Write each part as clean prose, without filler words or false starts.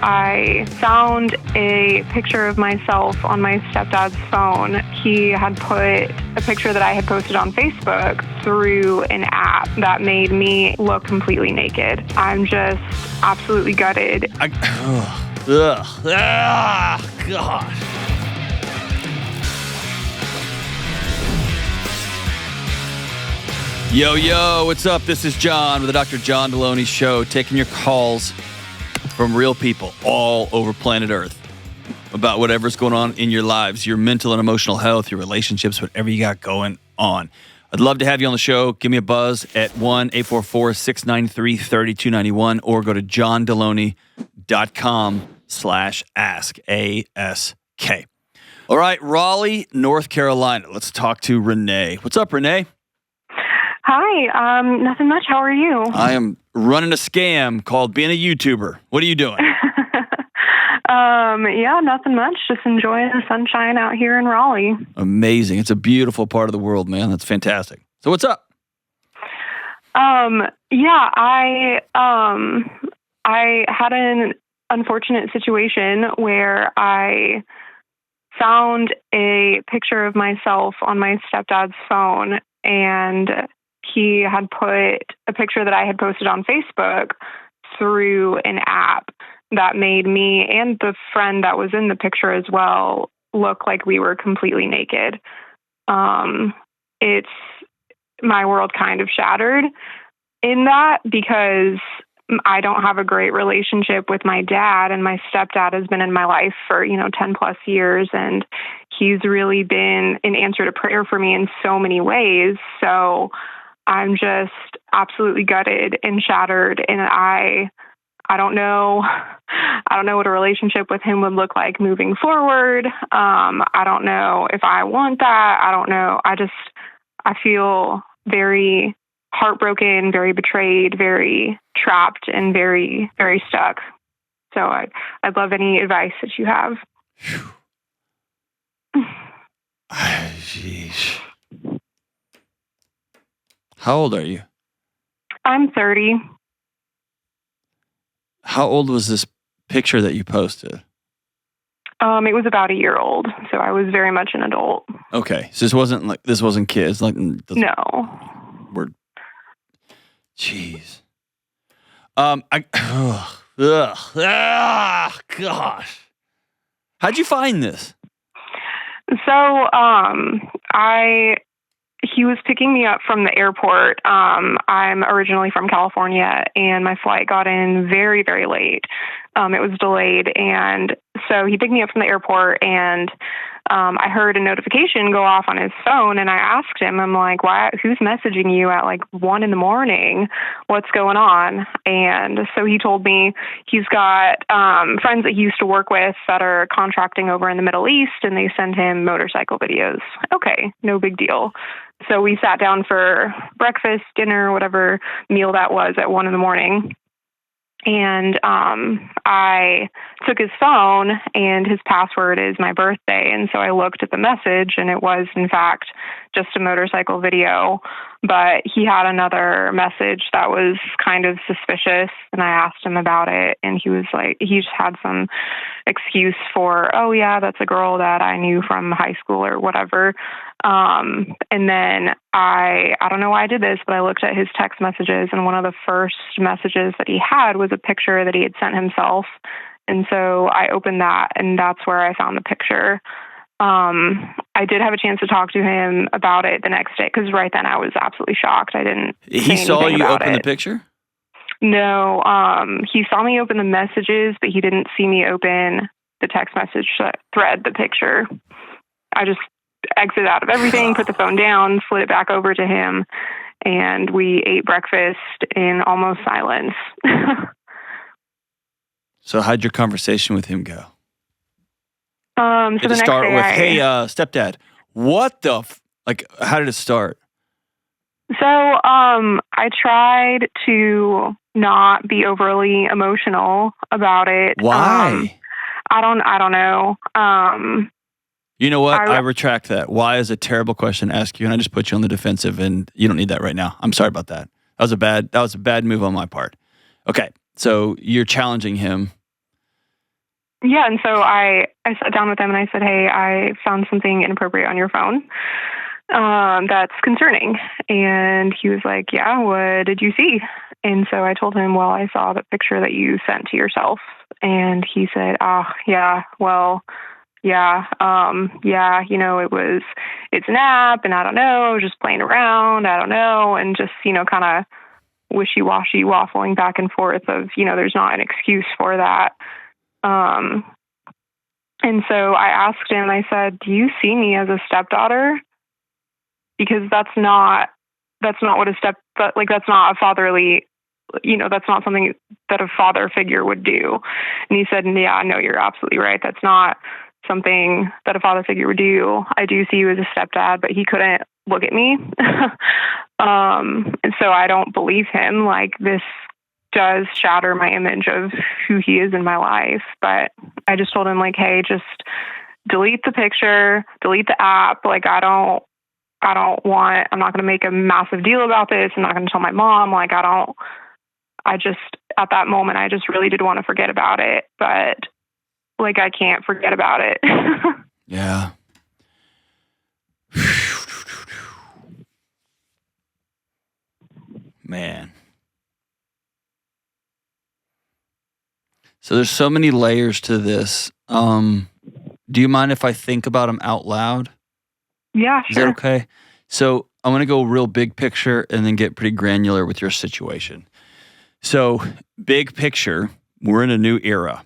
I found a picture of myself on my stepdad's phone. He had put a picture that I had posted on Facebook through an app that made me look completely naked. I'm just absolutely gutted. Gosh. Yo, what's up? This is John with the Dr. John Delony Show, taking your calls from real people all over planet Earth about whatever's going on in your lives, your mental and emotional health, your relationships, whatever you got going on. I'd love to have you on the show. Give me a buzz at 1-844-693-3291 or go to johndelony.com/ask, A-S-K. All right, Raleigh, North Carolina. Let's talk to Renee. What's up, Renee? Hi, nothing much. How are you? I am running a scam called being a YouTuber. What are you doing? Yeah, nothing much. Just enjoying the sunshine out here in Raleigh. Amazing. It's a beautiful part of the world, man. That's fantastic. So what's up? Yeah, I had an unfortunate situation where I found a picture of myself on my stepdad's phone, and he had put a picture that I had posted on Facebook through an app that made me and the friend that was in the picture as well look like we were completely naked. It's my world kind of shattered in that because I don't have a great relationship with my dad, and my stepdad has been in my life for, 10 plus years, and he's really been an answer to prayer for me in so many ways. So I'm just absolutely gutted and shattered, and I don't know what a relationship with him would look like moving forward. I don't know if I want that. I don't know. I feel very heartbroken, very betrayed, very trapped, and very, very stuck. So I'd love any advice that you have. Jeez. How old are you? I'm 30. How old was this picture that you posted? It was about a year old, so I was very much an adult. Okay, so this wasn't kids, No. Jeez. Gosh. How'd you find this? So, he was picking me up from the airport. I'm originally from California, and my flight got in very, very late. It was delayed, and so he picked me up from the airport, and I heard a notification go off on his phone, and I asked him, I'm like, why? Who's messaging you at 1 a.m? What's going on? And so he told me he's got friends that he used to work with that are contracting over in the Middle East, and they send him motorcycle videos. Okay, no big deal. So we sat down for breakfast, dinner, whatever meal that was at 1 a.m. And I took his phone, and his password is my birthday. And so I looked at the message, and it was, in fact, just a motorcycle video. But he had another message that was kind of suspicious, and I asked him about it, and he was like, he just had some excuse for, oh, yeah, that's a girl that I knew from high school or whatever. And then I don't know why I did this, but I looked at his text messages, and one of the first messages that he had was a picture that he had sent himself. And so I opened that, and that's where I found the picture. I did have a chance to talk to him about it the next day, because right then I was absolutely shocked. I didn't He saw you open the picture? No, he saw me open the messages, but he didn't see me open the text message thread, the picture. I just exited out of everything, put the phone down, slid it back over to him, and we ate breakfast in almost silence. So how'd your conversation with him go? So did it start with, hey, stepdad, what the, how did it start? So, I tried to not be overly emotional about it. Why? I don't know. You know what? I retract that. Why is a terrible question to ask you, and I just put you on the defensive, and you don't need that right now. I'm sorry about that. That was a bad move on my part. Okay, so you're challenging him Yeah, and so I sat down with him and I said, "Hey, I found something inappropriate on your phone that's concerning." And he was like, "Yeah, what did you see?" And so I told him, "Well, I saw the picture that you sent to yourself." And he said, "Oh, yeah, well, yeah, yeah, it's an app, and I don't know, I was just playing around, I don't know," and just, kind of wishy-washy, waffling back and forth of, there's not an excuse for that. Um, and so I asked him, I said, "Do you see me as a stepdaughter? Because that's not what that's not a fatherly, that's not something that a father figure would do." And he said, "Yeah, no, you're absolutely right. That's not something that a father figure would do. I do see you as a stepdad," but he couldn't look at me. And so I don't believe him. Like, this does shatter my image of who he is in my life. But I just told him, like, "Hey, just delete the picture, delete the app. Like, I'm not going to make a massive deal about this. I'm not going to tell my mom. Like, at that moment, I just really did want to forget about it. But, like, I can't forget about it." Yeah. Man. So there's so many layers to this. Do you mind if I think about them out loud? Yeah, Is sure. that okay? So I'm going to go real big picture and then get pretty granular with your situation. So big picture, we're in a new era.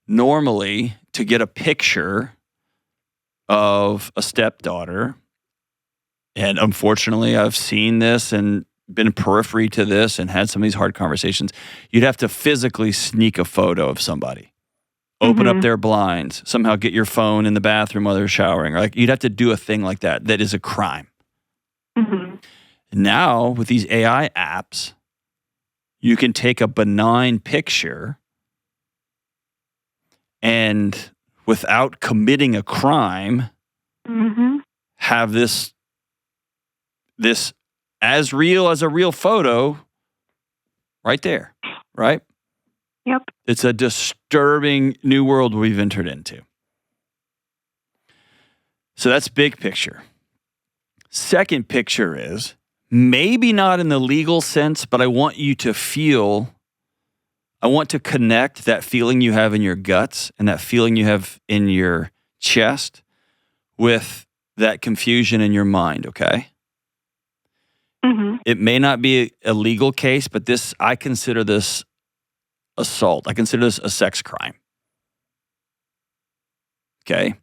Normally, to get a picture of a stepdaughter, and unfortunately I've seen this and been periphery to this and had some of these hard conversations, you'd have to physically sneak a photo of somebody. Open up their blinds, somehow get your phone in the bathroom while they're showering. Or, like, you'd have to do a thing like that. That is a crime. Mm-hmm. Now, with these AI apps, you can take a benign picture and, without committing a crime, have this as real as a real photo right there, right? Yep. It's a disturbing new world we've entered into. So that's big picture. Second picture is, maybe not in the legal sense, but I want you to connect that feeling you have in your guts and that feeling you have in your chest with that confusion in your mind, okay? It may not be a legal case, but I consider this assault. I consider this a sex crime. Okay?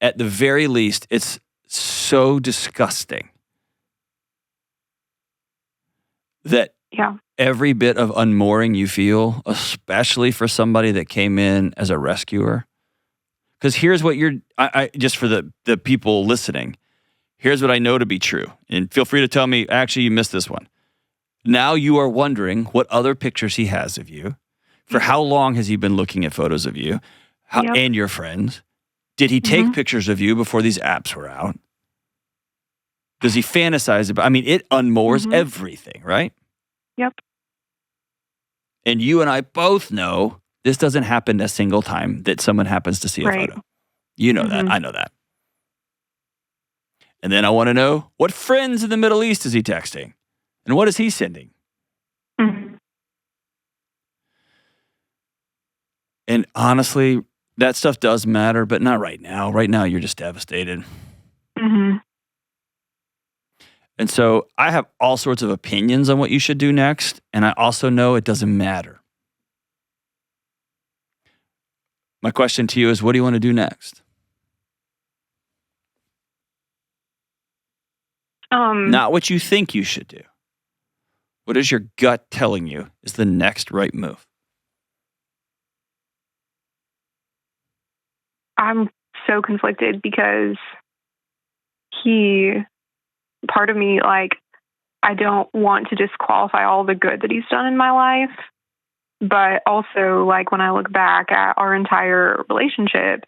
At the very least, it's so disgusting that every bit of unmooring you feel, especially for somebody that came in as a rescuer. Because here's what just for the people listening, here's what I know to be true. And feel free to tell me, actually, you missed this one. Now you are wondering what other pictures he has of you. For how long has he been looking at photos of you and your friends? Did he take pictures of you before these apps were out? Does he fantasize about? I mean, it unmoors everything, right? Yep. And you and I both know this doesn't happen a single time that someone happens to see a photo. You know that. I know that. And then I want to know, what friends in the Middle East is he texting? And what is he sending? And honestly, that stuff does matter, but not right now. Right now, you're just devastated. And so I have all sorts of opinions on what you should do next. And I also know it doesn't matter. My question to you is, what do you want to do next? Not what you think you should do. What is your gut telling you is the next right move? I'm so conflicted because part of me, like, I don't want to disqualify all the good that he's done in my life. But also, like, when I look back at our entire relationship,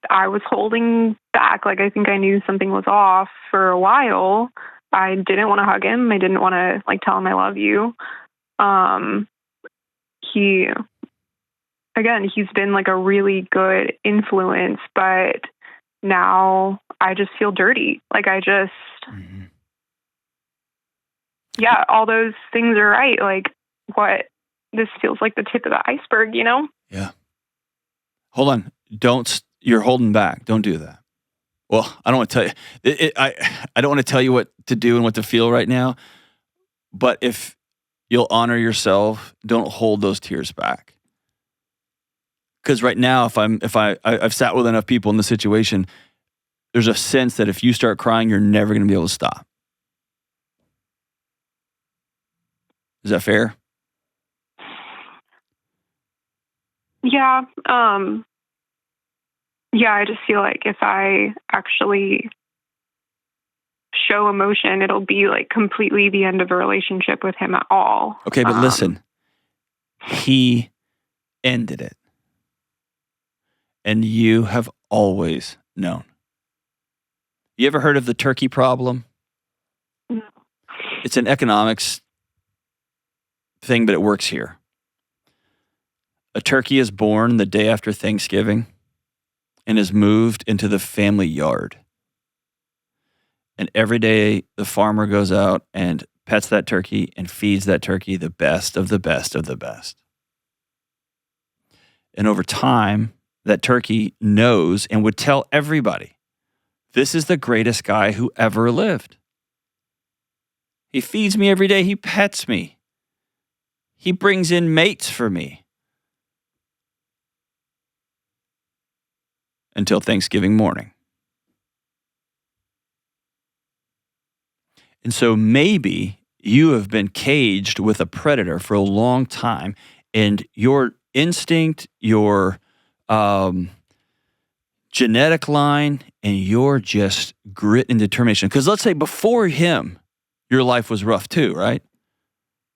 I was holding back. Like, I think I knew something was off for a while. I didn't want to hug him. I didn't want to, like, tell him I love you. again, he's been like a really good influence, but now I just feel dirty. Like yeah, all those things are right. Like this feels like the tip of the iceberg, you know? Yeah. Hold on. You're holding back. Don't do that. Well, I don't want to tell you. I don't want to tell you what to do and what to feel right now. But if you'll honor yourself, don't hold those tears back. Because right now, I've sat with enough people in the situation, there's a sense that if you start crying, you're never going to be able to stop. Is that fair? Yeah. Yeah, I just feel like if I actually show emotion, it'll be like completely the end of a relationship with him at all. Okay, but listen, he ended it. And you have always known. You ever heard of the turkey problem? No. It's an economics thing, but it works here. A turkey is born the day after Thanksgiving and is moved into the family yard. And every day the farmer goes out and pets that turkey and feeds that turkey the best of the best of the best. And over time, that turkey knows and would tell everybody, this is the greatest guy who ever lived. He feeds me every day. He pets me. He brings in mates for me. Until Thanksgiving morning. And so maybe you have been caged with a predator for a long time, and your instinct, your genetic line, and your just grit and determination. Because let's say before him, your life was rough too, right?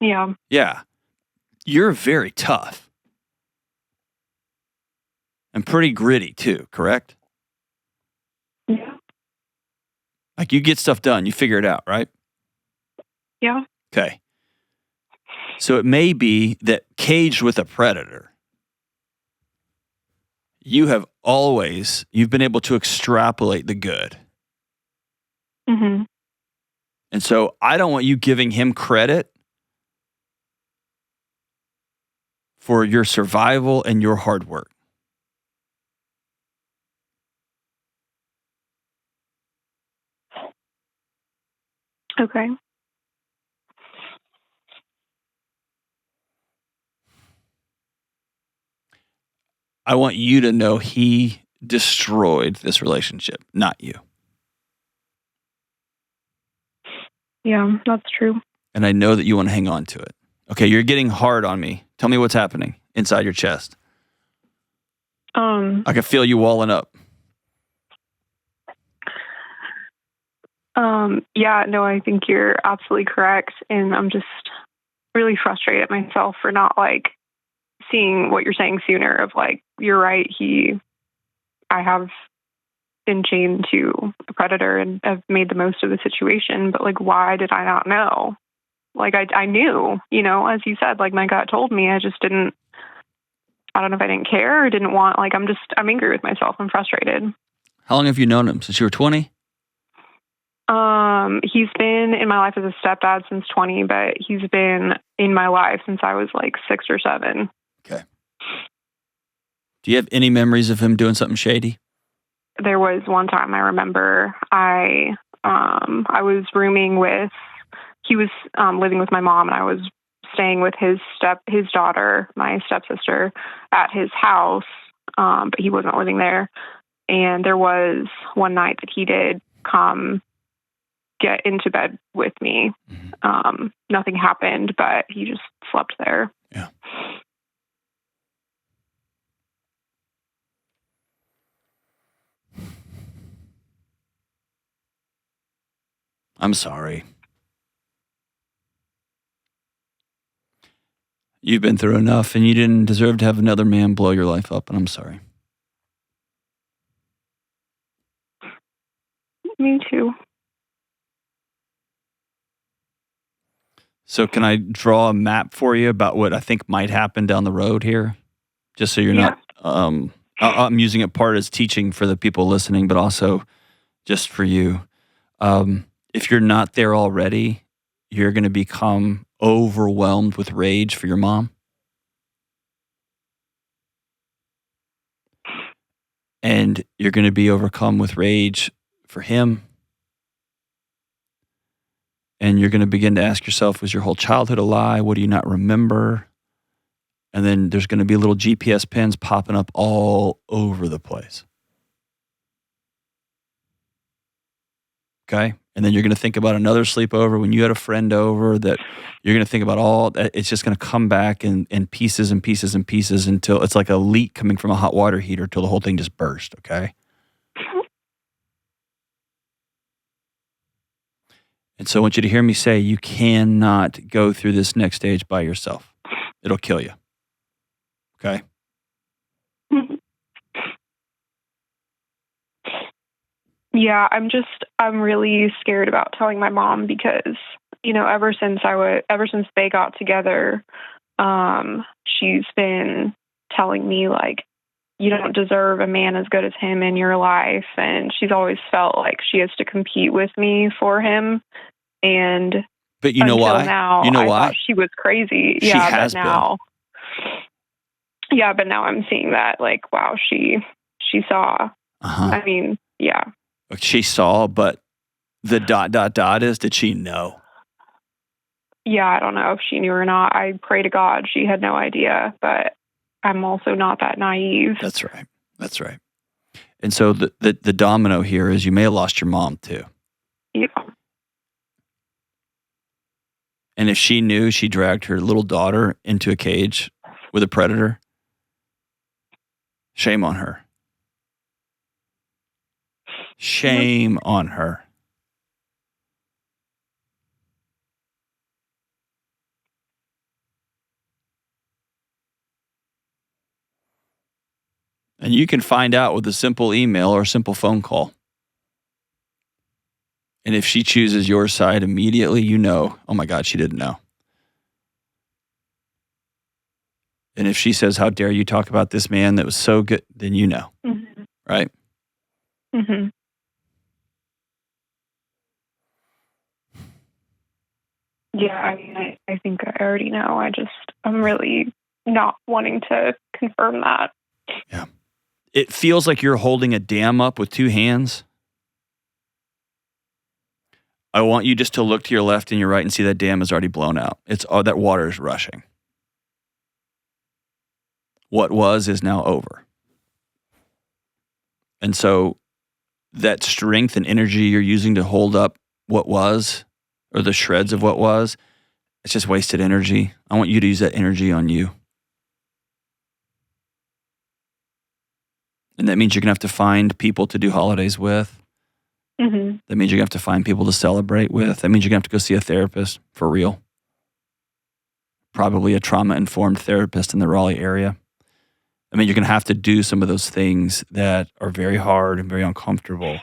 Yeah. Yeah. You're very tough. And pretty gritty too, correct? Yeah. Like you get stuff done, you figure it out, right? Yeah. Okay. So it may be that caged with a predator, you've been able to extrapolate the good. Mm-hmm. And so I don't want you giving him credit for your survival and your hard work. Okay. I want you to know he destroyed this relationship, not you. Yeah, that's true. And I know that you want to hang on to it. Okay, you're getting hard on me. Tell me what's happening inside your chest. I can feel you walling up. Yeah, no, I think you're absolutely correct. And I'm just really frustrated at myself for not like seeing what you're saying sooner of like, you're right. I have been chained to a predator and have made the most of the situation, but like, why did I not know? Like I knew, you know, as you said, like my gut told me, I just didn't, I don't know if I didn't care or didn't want, like, I'm angry with myself. I'm frustrated. How long have you known him? Since you were 20? He's been in my life as a stepdad since 20, but he's been in my life since I was like 6 or 7. Okay. Do you have any memories of him doing something shady? There was one time I remember I was rooming with, he was living with my mom, and I was staying with his daughter, my stepsister, at his house, but he wasn't living there. And there was one night that he did come get into bed with me. Mm-hmm. Nothing happened, but he just slept there. Yeah. I'm sorry. You've been through enough, and you didn't deserve to have another man blow your life up, and I'm sorry. Me too. So can I draw a map for you about what I think might happen down the road here? just so you're not. I'm using it part as teaching for the people listening, but also just for you. If you're not there already, you're going to become overwhelmed with rage for your mom. And you're going to be overcome with rage for him. And you're going to begin to ask yourself, was your whole childhood a lie? What do you not remember? And then there's going to be little GPS pins popping up all over the place. Okay? And then you're going to think about another sleepover when you had a friend over that you're going to think about all that. It's just going to come back in pieces and pieces and pieces until it's like a leak coming from a hot water heater till the whole thing just burst, okay? And so I want you to hear me say you cannot go through this next stage by yourself. It'll kill you. Okay? Yeah, I'm really scared about telling my mom because, ever since they got together, she's been telling me like, you don't deserve a man as good as him in your life. And she's always felt like she has to compete with me for him. But you know why? Now, you know I why? thought she was crazy. She has but now, but now I'm seeing that like, wow, she saw. I mean, yeah. She saw, but the ... is, did she know? Yeah, I don't know if she knew or not. I pray to God she had no idea, but I'm also not that naive. That's right. And so the domino here is you may have lost your mom too. Yeah. And if she knew she dragged her little daughter into a cage with a predator, shame on her. Shame on her. And you can find out with a simple email or a simple phone call. And if she chooses your side immediately, oh my God, she didn't know. And if she says, how dare you talk about this man that was so good, then you know. Mm-hmm. Right? Mm-hmm. Yeah, I mean, I think I already know. I'm really not wanting to confirm that. Yeah. It feels like you're holding a dam up with two hands. I want you just to look to your left and your right and see that dam is already blown out. That water is rushing. What was is now over. And so that strength and energy you're using to hold up what was, or the shreds of what was, it's just wasted energy. I want you to use that energy on you. And that means you're going to have to find people to do holidays with. Mm-hmm. That means you're going to have to find people to celebrate with. That means you're going to have to go see a therapist for real. Probably a trauma-informed therapist in the Raleigh area. I mean, you're going to have to do some of those things that are very hard and very uncomfortable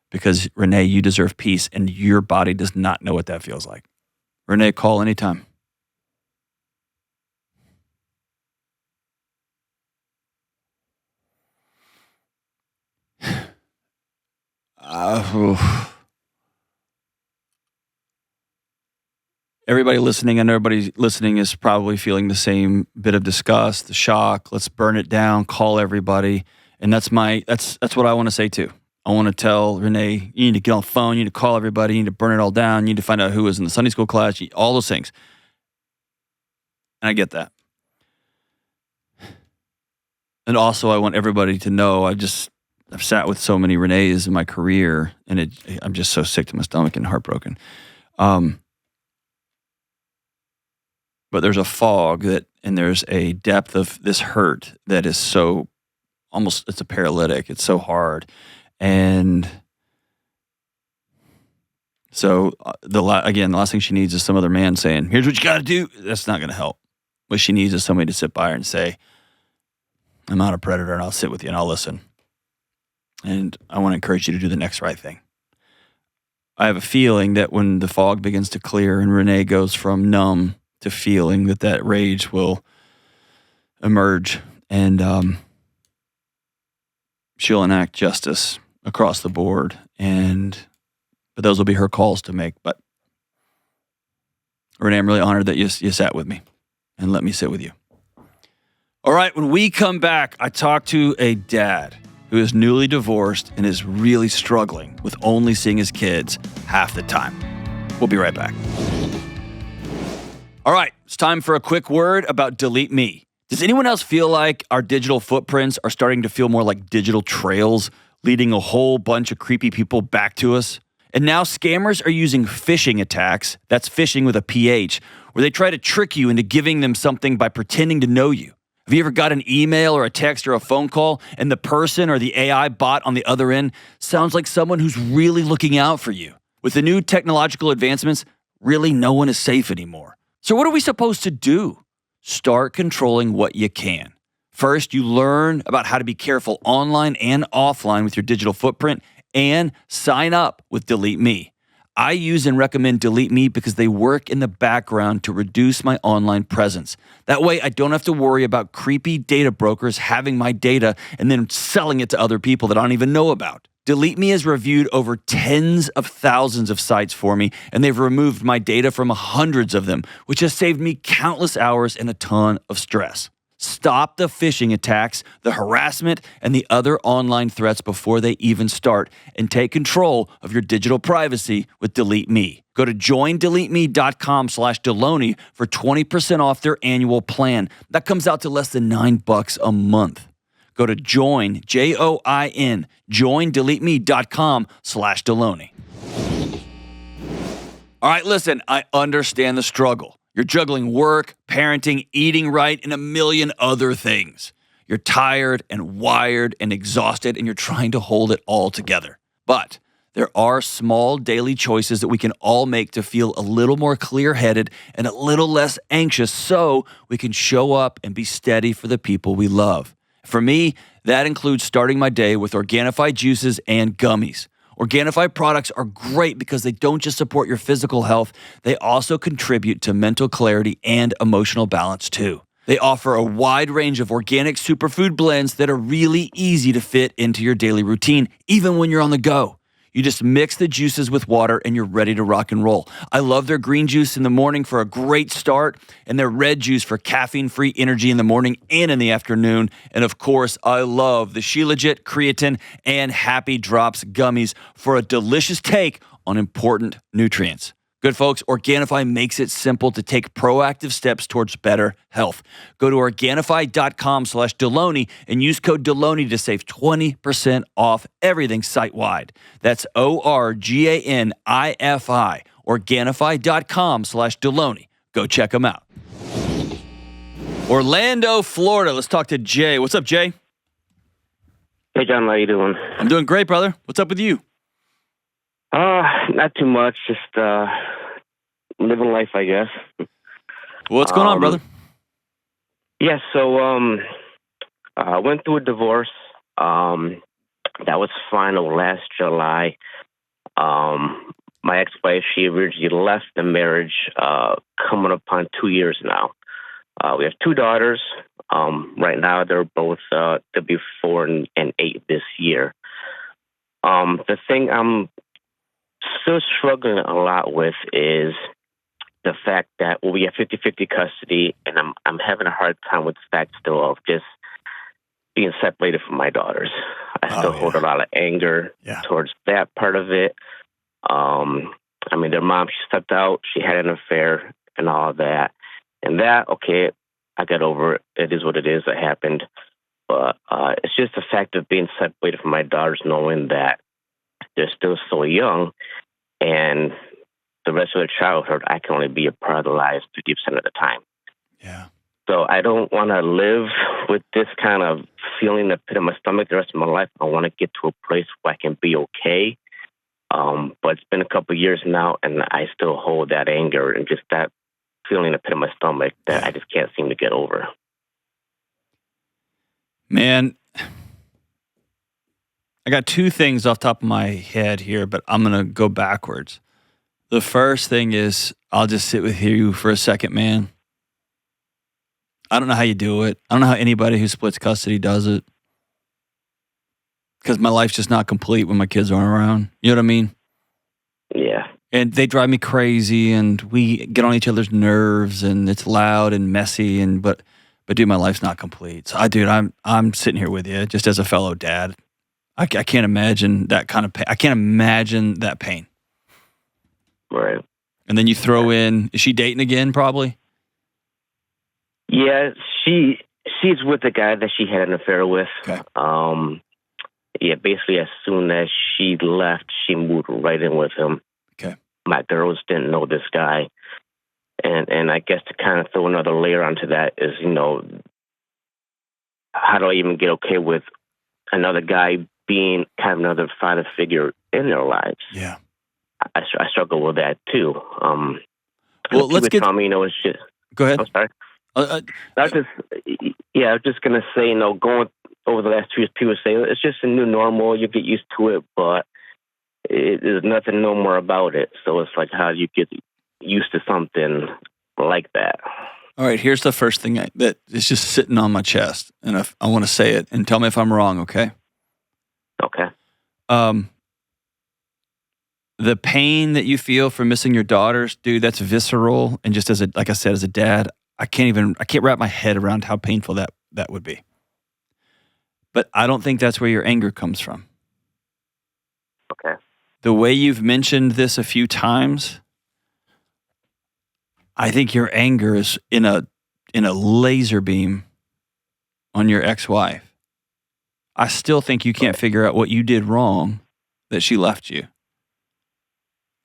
because, Renee, you deserve peace, and your body does not know what that feels like. Renee, call anytime. Everybody listening, I know everybody listening is probably feeling the same bit of disgust, the shock. Let's burn it down, call everybody. And that's what I want to say too. I want to tell Renee, you need to get on the phone, you need to call everybody, you need to burn it all down, you need to find out who was in the Sunday school class, all those things. And I get that. And also I want everybody to know I've sat with so many Renees in my career, and I'm just so sick to my stomach and heartbroken. But there's a fog and there's a depth of this hurt that is so almost, it's a paralytic. It's so hard. And so the last thing she needs is some other man saying, here's what you got to do. That's not going to help. What she needs is somebody to sit by her and say, I'm not a predator, and I'll sit with you and I'll listen. And I want to encourage you to do the next right thing. I have a feeling that when the fog begins to clear and Renee goes from numb to feeling, that rage will emerge and she'll enact justice across the board. But those will be her calls to make. But Renee, I'm really honored that you sat with me and let me sit with you. All right, when we come back, I talk to a dad who is newly divorced and is really struggling with only seeing his kids half the time. We'll be right back. All right, it's time for a quick word about Delete Me. Does anyone else feel like our digital footprints are starting to feel more like digital trails, leading a whole bunch of creepy people back to us? And now scammers are using phishing attacks, that's phishing with a PH, where they try to trick you into giving them something by pretending to know you. Have you ever got an email or a text or a phone call and the person or the AI bot on the other end sounds like someone who's really looking out for you? With the new technological advancements, really no one is safe anymore. So what are we supposed to do? Start controlling what you can. First, you learn about how to be careful online and offline with your digital footprint, and sign up with Delete Me. I use and recommend Delete Me because they work in the background to reduce my online presence. That way, I don't have to worry about creepy data brokers having my data and then selling it to other people that I don't even know about. Delete Me has reviewed over tens of thousands of sites for me, and they've removed my data from hundreds of them, which has saved me countless hours and a ton of stress. Stop the phishing attacks, the harassment, and the other online threats before they even start, and take control of your digital privacy with Delete Me. Go to joindeleteme.com/Delony for 20% off their annual plan. That comes out to less than $9 a month. Go to joindeleteme.com/Delony. All right, listen, I understand the struggle. You're juggling work, parenting, eating right, and a million other things. You're tired and wired and exhausted, and you're trying to hold it all together. But there are small daily choices that we can all make to feel a little more clear-headed and a little less anxious so we can show up and be steady for the people we love. For me, that includes starting my day with Organifi juices and gummies. Organifi products are great because they don't just support your physical health, they also contribute to mental clarity and emotional balance too. They offer a wide range of organic superfood blends that are really easy to fit into your daily routine, even when you're on the go. You just mix the juices with water and you're ready to rock and roll. I love their green juice in the morning for a great start and their red juice for caffeine-free energy in the morning and in the afternoon. And of course, I love the Shilajit, creatine, and Happy Drops gummies for a delicious take on important nutrients. Good folks, Organifi makes it simple to take proactive steps towards better health. Go to Organifi.com/Delony and use code Delony to save 20% off everything site-wide. That's ORGANIFI, Organifi.com/Delony. Go check them out. Orlando, Florida. Let's talk to Jay. What's up, Jay? Hey, John, how you doing? I'm doing great, brother. What's up with you? Not too much. Just living life, I guess. What's going on, brother? Yeah, so I went through a divorce. That was final last July. My ex-wife, she originally left the marriage coming upon 2 years now. We have two daughters. Right now, they're both they'll be 4 and 8 this year. The thing I'm still struggling a lot with is the fact that we have 50-50 custody, and I'm having a hard time with the fact still of just being separated from my daughters. I still hold a lot of anger towards that part of it. I mean, their mom, she stepped out, she had an affair and all that. And that, okay, I got over it. It is what it is. It happened. But it's just the fact of being separated from my daughters, knowing that they're still so young, and the rest of their childhood, I can only be a part of their lives 50% of the time. Yeah. So I don't want to live with this kind of feeling that pit in my stomach the rest of my life. I want to get to a place where I can be okay. But it's been a couple of years now, and I still hold that anger and just that feeling that pit in my stomach that I just can't seem to get over. Man, I got two things off the top of my head here, but I'm going to go backwards. The first thing is, I'll just sit with you for a second, man. I don't know how you do it. I don't know how anybody who splits custody does it. Because my life's just not complete when my kids aren't around. You know what I mean? Yeah. And they drive me crazy, and we get on each other's nerves, and it's loud and messy, but dude, my life's not complete. So, dude, I'm sitting here with you just as a fellow dad. I can't imagine that kind of pain. I can't imagine that pain. Right. And then you throw in, is she dating again? Probably. Yeah, she's with the guy that she had an affair with. Okay. Yeah, basically as soon as she left, she moved right in with him. Okay. My girls didn't know this guy. And I guess to kind of throw another layer onto that is, how do I even get okay with another guy being kind of another father figure in their lives? Yeah. I struggle with that too. Well, let's get... Tell me, it's just... Go ahead. I'm sorry. I was just going to say, going over the last 2 years, people say it's just a new normal. You get used to it, but there's nothing no more about it. So it's like, how do you get used to something like that? All right, here's the first thing that is just sitting on my chest, and I want to say it, and tell me if I'm wrong, okay? Okay. The pain that you feel for missing your daughters, dude, that's visceral. And just like I said, as a dad, I can't wrap my head around how painful that would be. But I don't think that's where your anger comes from. Okay. The way you've mentioned this a few times, I think your anger is in a laser beam on your ex-wife. I still think you can't figure out what you did wrong that she left you.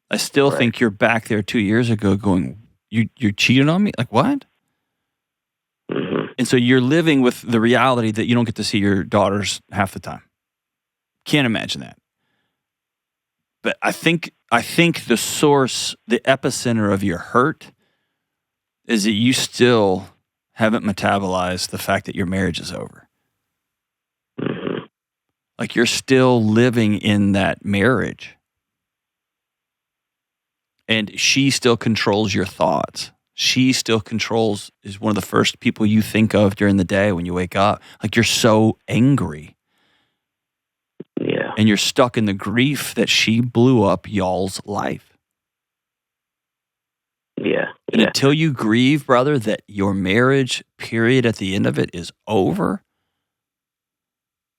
I still think you're back there 2 years ago going, you cheated on me? Like, what? Mm-hmm. And so you're living with the reality that you don't get to see your daughters half the time. Can't imagine that. But I think the source, the epicenter of your hurt is that you still haven't metabolized the fact that your marriage is over. Mm-hmm. Like you're still living in that marriage. And she still controls your thoughts. She still is one of the first people you think of during the day when you wake up. Like you're so angry. Yeah. And you're stuck in the grief that she blew up y'all's life. Yeah. And until you grieve, brother, that your marriage period at the end of it is over,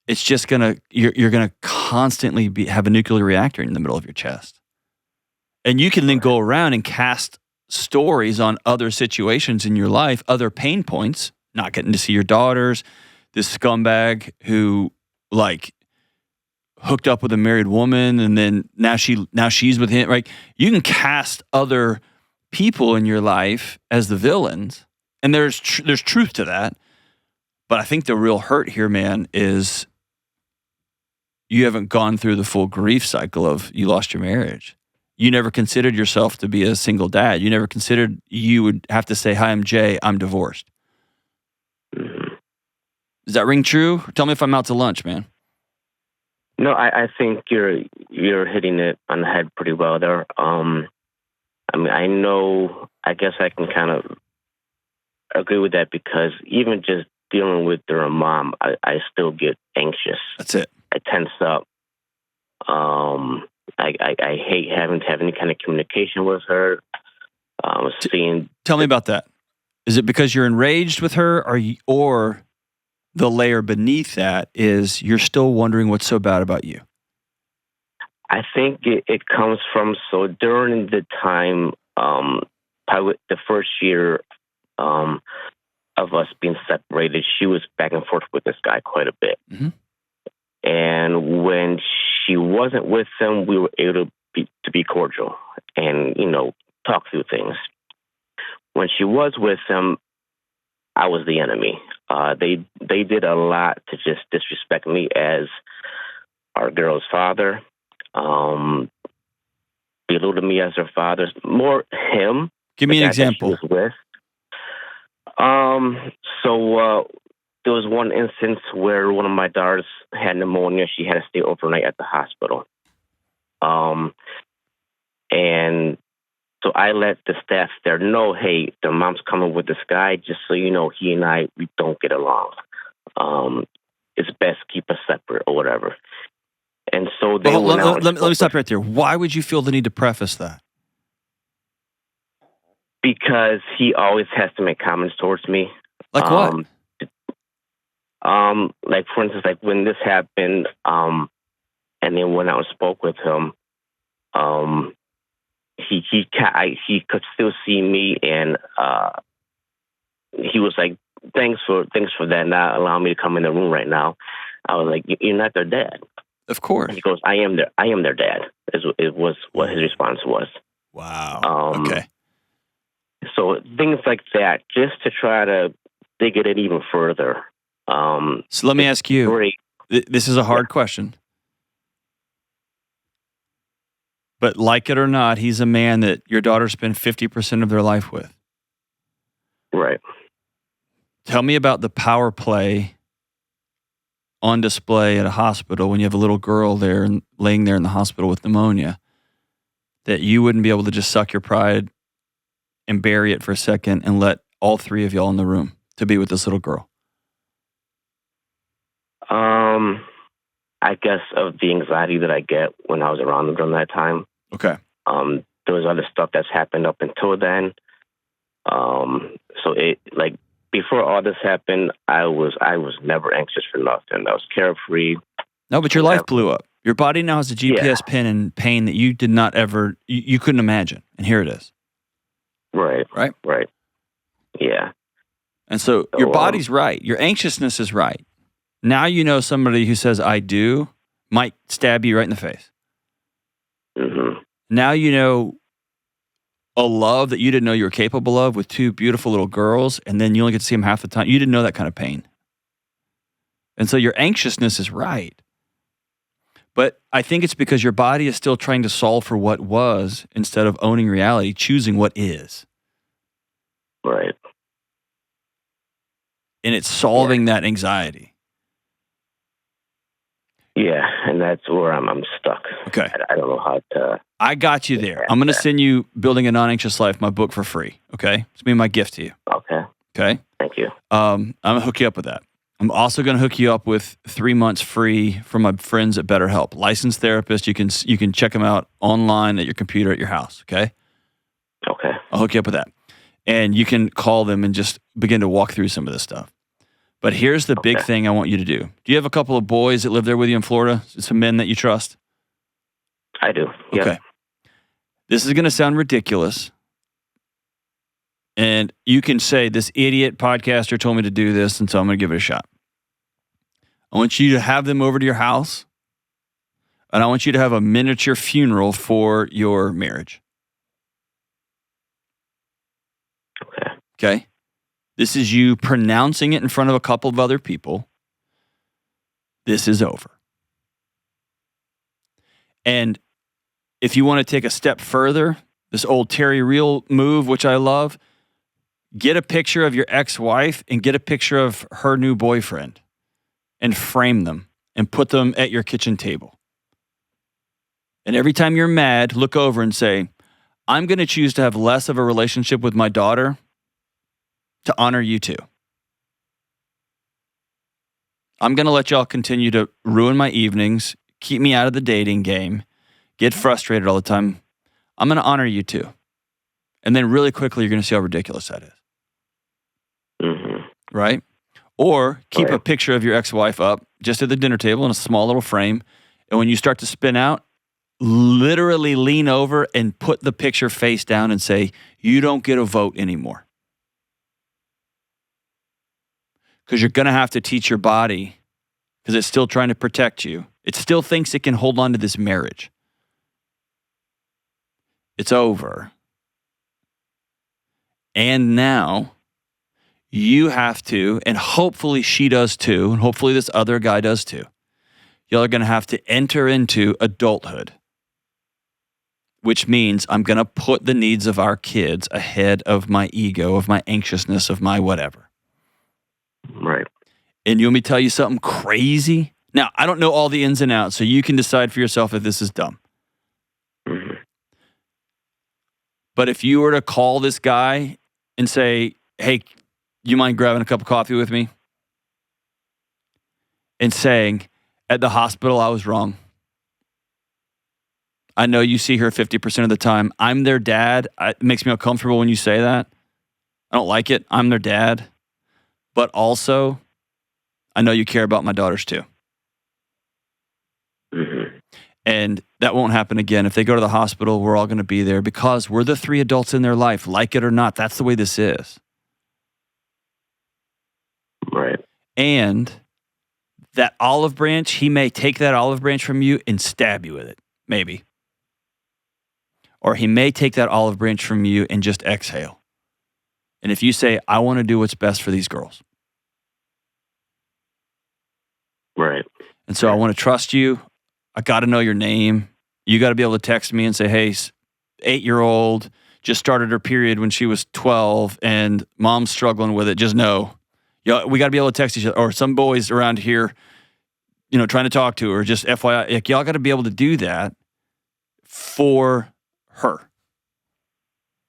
it's just you're gonna constantly have a nuclear reactor in the middle of your chest. And you can then go around and cast stories on other situations in your life, other pain points, not getting to see your daughters, this scumbag who hooked up with a married woman and then now she's with him, right? You can cast other people in your life as the villains, and there's truth to that. But I think the real hurt here, man, is you haven't gone through the full grief cycle of you lost your marriage. You never considered yourself to be a single dad. You never considered you would have to say, "Hi, I'm Jay. I'm divorced." Mm-hmm. Does that ring true? Tell me if I'm out to lunch, man. No, I think you're hitting it on the head pretty well there. I guess I can kind of agree with that because even just dealing with their mom, I still get anxious. That's it. I tense up. I hate having to have any kind of communication with her. Tell me about that. Is it because you're enraged with her, or the layer beneath that is you're still wondering what's so bad about you? I think it comes from, so during the time, probably the first year of us being separated, she was back and forth with this guy quite a bit. Mm-hmm. And when she wasn't with him, we were able to be cordial and, talk through things. When she was with him, I was the enemy. They did a lot to just disrespect me as our girl's father, belittled me as her father. More him. Give me an example. She was with. There was one instance where one of my daughters had pneumonia. She had to stay overnight at the hospital. And So I let the staff there know, hey, the mom's coming with this guy, just so you know, he and I, we don't get along. It's best keep us separate or whatever. And so they went out. Let me stop right there. Why would you feel the need to preface that? Because he always has to make comments towards me. Like what? Like for instance, like when this happened, and then went out and spoke with him. He could still see me, and he was like, "Thanks for that. Not allowing me to come in the room right now." I was like, "You're not their dad." Of course. And he goes, "I am their dad." It was what his response was. Wow. Okay. So things like that, just to try to dig it in even further. So let me ask you. Great. This is a hard question. But like it or not, he's a man that your daughter spent 50% of their life with. Right. Tell me about the power play on display at a hospital when you have a little girl there and laying there in the hospital with pneumonia, that you wouldn't be able to just suck your pride and bury it for a second and let all three of y'all in the room to be with this little girl. I guess of the anxiety that I get when I was around them during that time. Okay. There was other stuff that's happened up until then. So it, like, before all this happened, I was never anxious for nothing. I was carefree. No, but your life blew up. Your body now has a GPS pin and pain that you did not ever, you couldn't imagine. And here it is. Right. Yeah. And so your body's right. Your anxiousness is right. Now you know somebody who says, I do, might stab you right in the face. Mm-hmm. Now you know a love that you didn't know you were capable of with two beautiful little girls, and then you only get to see them half the time. You didn't know that kind of pain. And so your anxiousness is right. But I think it's because your body is still trying to solve for what was instead of owning reality, choosing what is. Right. And it's solving that anxiety. Yeah, and that's where I'm stuck. Okay. I don't know how to... I got you there. I'm going to send you Building a Non-Anxious Life, my book, for free, okay? It's going to be my gift to you. Okay. Okay? Thank you. I'm going to hook you up with that. I'm also going to hook you up with 3 months free from my friends at BetterHelp. Licensed therapist. You can check them out online at your computer at your house, okay? Okay. I'll hook you up with that. And you can call them and just begin to walk through some of this stuff. But here's the big thing I want you to do. Do you have a couple of boys that live there with you in Florida? Some men that you trust? I do. Yeah. Okay. This is going to sound ridiculous. And you can say, this idiot podcaster told me to do this, and so I'm going to give it a shot. I want you to have them over to your house, and I want you to have a miniature funeral for your marriage. Okay? This is you pronouncing it in front of a couple of other people. This is over. And if you want to take a step further, this old Terry Real move, which I love, get a picture of your ex-wife and get a picture of her new boyfriend and frame them and put them at your kitchen table. And every time you're mad, look over and say, I'm going to choose to have less of a relationship with my daughter to honor you too. I'm going to let y'all continue to ruin my evenings, keep me out of the dating game, get frustrated all the time. I'm going to honor you too. And then really quickly, you're going to see how ridiculous that is. Mm-hmm. Right? Or keep a picture of your ex-wife up just at the dinner table in a small little frame. And when you start to spin out, literally lean over and put the picture face down and say, you don't get a vote anymore. Because you're going to have to teach your body, because it's still trying to protect you. It still thinks it can hold on to this marriage. It's over. And now you have to, and hopefully she does too, and hopefully this other guy does too. Y'all are going to have to enter into adulthood, which means I'm going to put the needs of our kids ahead of my ego, of my anxiousness, of my whatever. Right. And you want me to tell you something crazy? Now, I don't know all the ins and outs, so you can decide for yourself if this is dumb. Mm-hmm. But if you were to call this guy and say, hey, you mind grabbing a cup of coffee with me? And saying, at the hospital, I was wrong. I know you see her 50% of the time. I'm their dad. It makes me uncomfortable when you say that. I don't like it. I'm their dad. But also, I know you care about my daughters too. Mm-hmm. And that won't happen again. If they go to the hospital, we're all going to be there because we're the 3 adults in their life. Like it or not, that's the way this is. Right. And that olive branch, he may take that olive branch from you and stab you with it. Maybe. Or he may take that olive branch from you and just exhale. And if you say, I want to do what's best for these girls. Right. And so I want to trust you. I got to know your name. You got to be able to text me and say, hey, 8-year-old just started her period when she was 12 and mom's struggling with it. Just know. We got to be able to text each other. Or some boys around here, trying to talk to her. Just FYI, like, y'all got to be able to do that for her.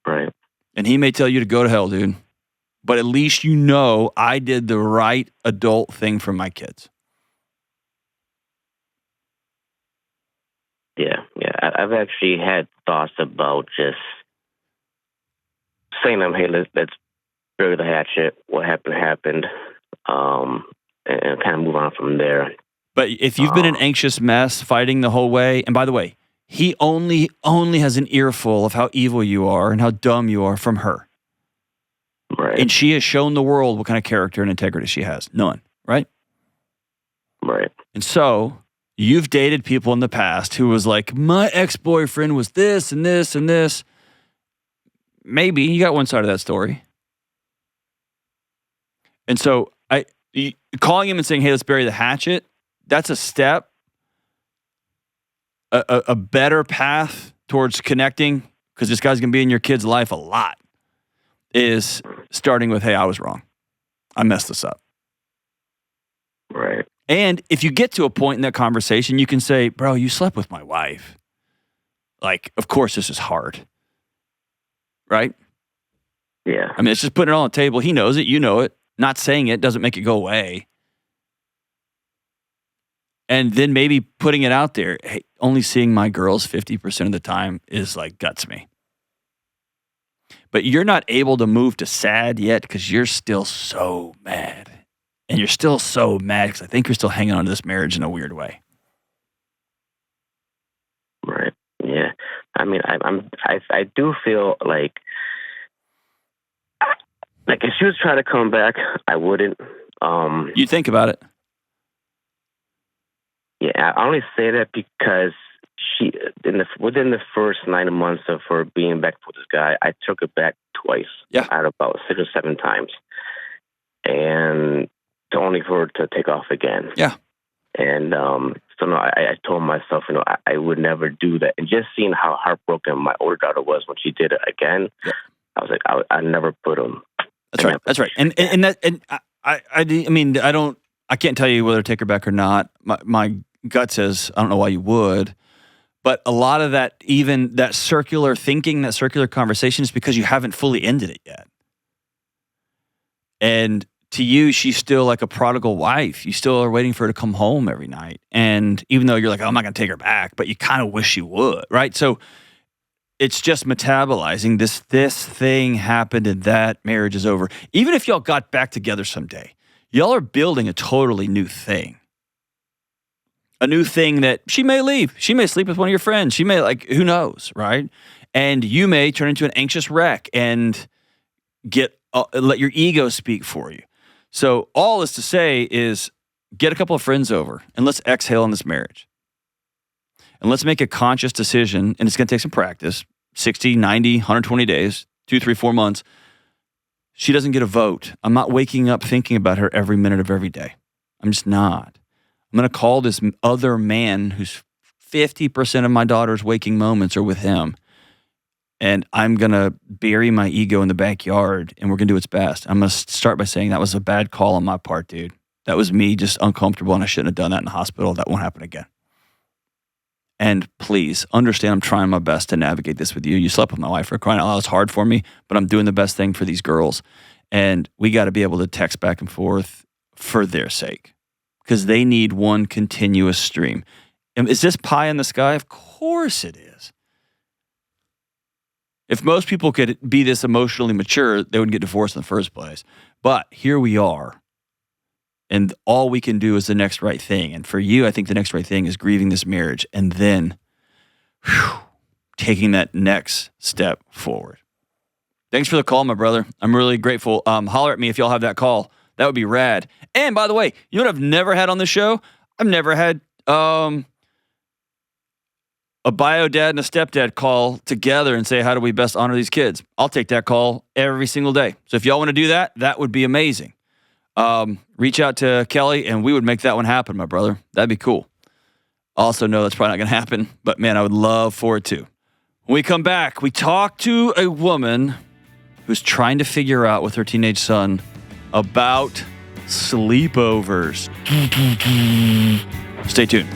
Right. And he may tell you to go to hell, dude. But at least I did the right adult thing for my kids. Yeah. I've actually had thoughts about just saying to him, hey, let's bury the hatchet. What happened. And kind of move on from there. But if you've been an anxious mess fighting the whole way, and by the way, he only has an earful of how evil you are and how dumb you are from her. Right. And she has shown the world what kind of character and integrity she has. None, right? Right. And so you've dated people in the past who was like, my ex-boyfriend was this and this and this. Maybe you got one side of that story. And so calling him and saying, hey, let's bury the hatchet, that's a step. A better path towards connecting, because this guy's going to be in your kid's life a lot, is starting with, hey, I was wrong. I messed this up. Right. And if you get to a point in that conversation, you can say, bro, you slept with my wife. Like, of course this is hard. Right? Yeah. I mean, it's just putting it on the table. He knows it. You know it. Not saying it doesn't make it go away. And then maybe putting it out there, hey, only seeing my girls 50% of the time is like guts me. But you're not able to move to sad yet because you're still so mad. And you're still so mad because I think you're still hanging on to this marriage in a weird way. Right. Yeah. I mean, I do feel like if she was trying to come back, I wouldn't. You think about it. Yeah, I only say that because she, within the first 9 months of her being back with this guy, I took her back twice. Yeah. Out of about 6 or 7 times. And only for her to take off again. Yeah. And so no, I told myself, I would never do that. And just seeing how heartbroken my older daughter was when she did it again, yeah. I was like, I never put them. That's right. That's right. And I mean, I can't tell you whether to take her back or not. My gut says, I don't know why you would. But a lot of that, even that circular thinking, that circular conversation is because you haven't fully ended it yet. And to you, she's still like a prodigal wife. You still are waiting for her to come home every night. And even though you're like, oh, I'm not going to take her back, but you kind of wish you would, right? So it's just metabolizing. This thing happened and that marriage is over. Even if y'all got back together someday, y'all are building a totally new thing. A new thing that she may leave. She may sleep with one of your friends. She may, who knows, right? And you may turn into an anxious wreck and let your ego speak for you. So all this to say is get a couple of friends over and let's exhale on this marriage. And let's make a conscious decision, and it's going to take some practice, 60, 90, 120 days, 2, 3, 4 months. She doesn't get a vote. I'm not waking up thinking about her every minute of every day. I'm just not. I'm going to call this other man who's 50% of my daughter's waking moments are with him. And I'm going to bury my ego in the backyard, and we're going to do its best. I'm going to start by saying that was a bad call on my part, dude. That was me just uncomfortable, and I shouldn't have done that in the hospital. That won't happen again. And please understand, I'm trying my best to navigate this with you. You slept with my wife, for crying out loud. It's hard for me, but I'm doing the best thing for these girls. And we got to be able to text back and forth for their sake, because they need one continuous stream. And is this pie in the sky? Of course it is. If most people could be this emotionally mature, they wouldn't get divorced in the first place. But here we are. And all we can do is the next right thing. And for you, I think the next right thing is grieving this marriage and then taking that next step forward. Thanks for the call, my brother. I'm really grateful. Holler at me if y'all have that call. That would be rad. And by the way, you know what I've never had on the show? I've never had a bio dad and a stepdad call together and say, how do we best honor these kids? I'll take that call every single day. So if y'all want to do that, that would be amazing. Reach out to Kelly and we would make that one happen, my brother. That'd be cool. Also know that's probably not going to happen, but man, I would love for it to. When we come back, we talk to a woman who's trying to figure out with her teenage son about sleepovers. Stay tuned.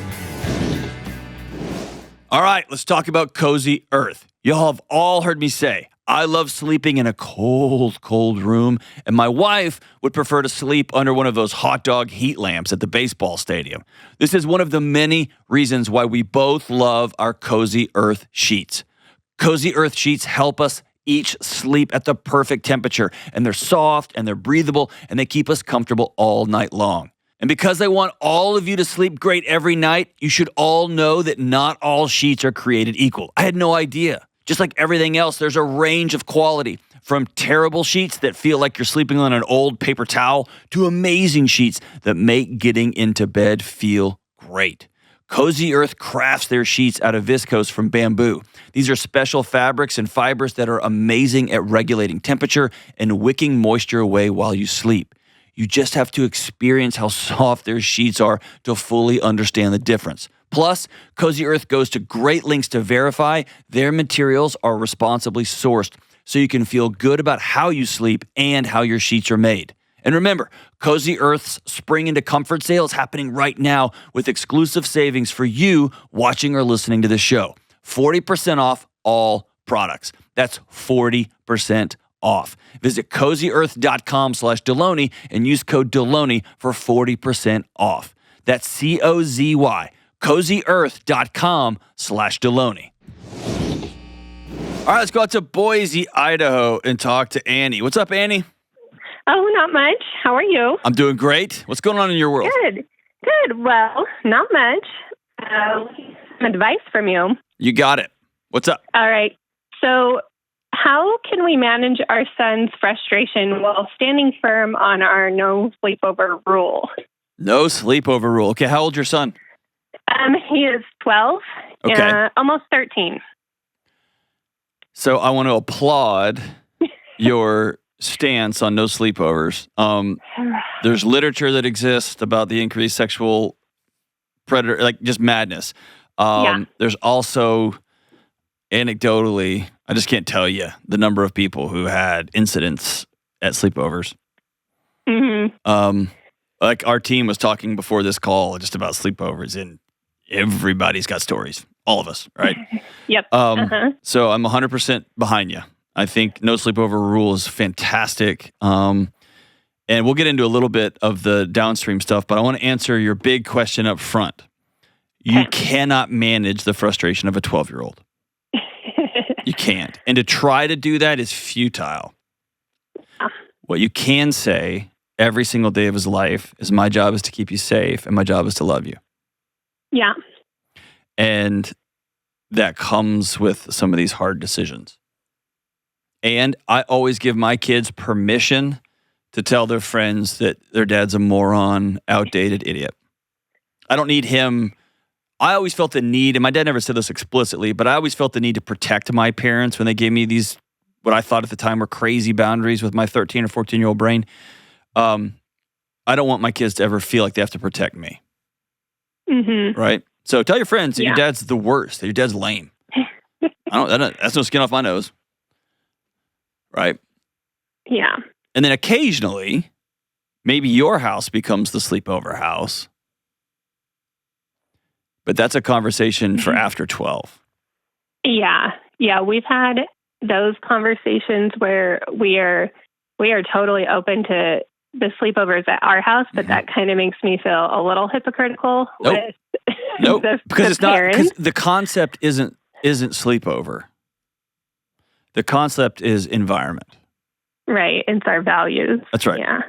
All right, let's talk about Cozy Earth. Y'all have all heard me say, I love sleeping in a cold, cold room, and my wife would prefer to sleep under one of those hot dog heat lamps at the baseball stadium. This is one of the many reasons why we both love our Cozy Earth sheets. Cozy Earth sheets help us each sleep at the perfect temperature, and they're soft, and they're breathable, and they keep us comfortable all night long. And because I want all of you to sleep great every night, you should all know that not all sheets are created equal. I had no idea. Just like everything else, there's a range of quality, from terrible sheets that feel like you're sleeping on an old paper towel to amazing sheets that make getting into bed feel great. Cozy Earth crafts their sheets out of viscose from bamboo. These are special fabrics and fibers that are amazing at regulating temperature and wicking moisture away while you sleep. You just have to experience how soft their sheets are to fully understand the difference. Plus, Cozy Earth goes to great lengths to verify their materials are responsibly sourced, so you can feel good about how you sleep and how your sheets are made. And remember, Cozy Earth's Spring into Comfort sale is happening right now with exclusive savings for you watching or listening to the show. 40% off all products. That's 40% off. Visit CozyEarth.com/Delony and use code Delony for 40% off. That's COZY. CozyEarth.com/Delony. All right, let's go out to Boise, Idaho and talk to Annie. What's up, Annie? Oh, not much. How are you? I'm doing great. What's going on in your world? Good. Well, not much. Some advice from you. You got it. What's up? All right. So how can we manage our son's frustration while standing firm on our no sleepover rule? No sleepover rule. Okay, how old's your son? He is 12, Okay. Almost 13. So I want to applaud your stance on no sleepovers. There's literature that exists about the increased sexual predator, like just madness. There's also, anecdotally, I just can't tell you the number of people who had incidents at sleepovers. Mm-hmm. Like our team was talking before this call just about sleepovers, and everybody's got stories. All of us, right? Yep. So I'm 100% behind you. I think no sleepover rule is fantastic. And we'll get into a little bit of the downstream stuff, but I want to answer your big question up front. You cannot manage the frustration of a 12-year-old. You can't. And to try to do that is futile. What you can say every single day of his life is, my job is to keep you safe and my job is to love you. Yeah. And that comes with some of these hard decisions. And I always give my kids permission to tell their friends that their dad's a moron, outdated idiot. I don't need him. I always felt the need, and my dad never said this explicitly, but I always felt the need to protect my parents when they gave me these, what I thought at the time were crazy boundaries with my 13 or 14-year-old brain. I don't want my kids to ever feel like they have to protect me. Mm-hmm. Right? So tell your friends that your dad's the worst, that your dad's lame. That's no skin off my nose. Right? Yeah. And then occasionally, maybe your house becomes the sleepover house. But that's a conversation for after 12. Yeah. Yeah. We've had those conversations where we are totally open to the sleepovers at our house, but that kind of makes me feel a little hypocritical with because it's not, parents. because the concept isn't sleepover. The concept is environment. Right. It's our values. That's right. Yeah.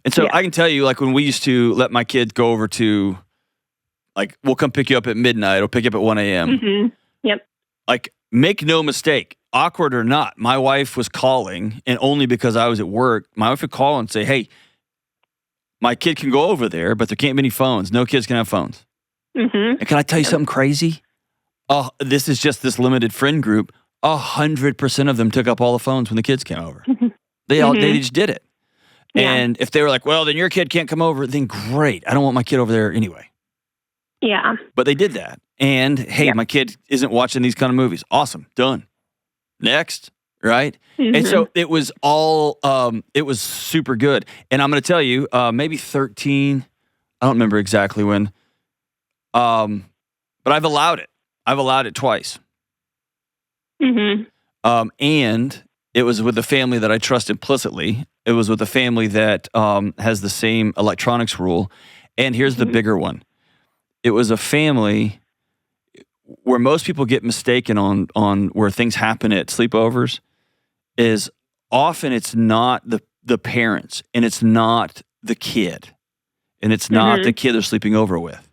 And so I can tell you, like when we used to let my kids go over to, like, we'll come pick you up at midnight or pick you up at 1 a.m. Mm-hmm. Yep. Like, make no mistake, awkward or not, my wife was calling, and only because I was at work, my wife would call and say, hey, my kid can go over there, but there can't be any phones. No kids can have phones. Mm-hmm. And can I tell you something crazy? Oh, this is just this limited friend group. 100% of them took up all the phones when the kids came over. They just did it. Yeah. And if they were like, well, then your kid can't come over, then great. I don't want my kid over there anyway. Yeah. But they did that. And hey, my kid isn't watching these kind of movies. Awesome. Done. Next. Right? And so it was all, it was super good. And I'm going to tell you, maybe 13, I don't remember exactly when, but I've allowed it. I've allowed it twice. And it was with a family that I trust implicitly. It was with a family that has the same electronics rule. And here's the bigger one. It was a family where most people get mistaken on where things happen at sleepovers is often it's not the parents and it's not the kid and it's not the kid they're sleeping over with.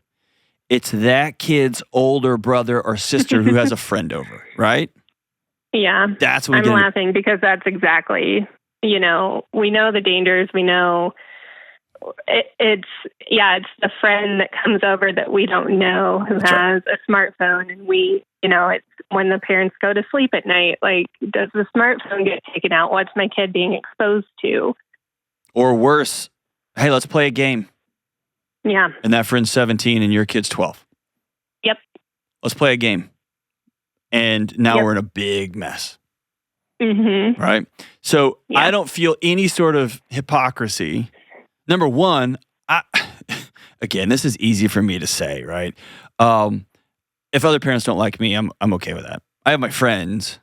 It's that kid's older brother or sister who has a friend over, right? Yeah. That's what I'm laughing because that's exactly, we know the dangers. We know it's the friend that comes over that we don't know who has a smartphone, and it's when the parents go to sleep at night, like, does the smartphone get taken out? What's my kid being exposed to? Or worse, hey, let's play a game. Yeah. And that friend's 17 and your kid's 12. Yep. Let's play a game. And now we're in a big mess. Right? So I don't feel any sort of hypocrisy. Number one, again, this is easy for me to say, right? If other parents don't like me, I'm okay with that. I have my friends,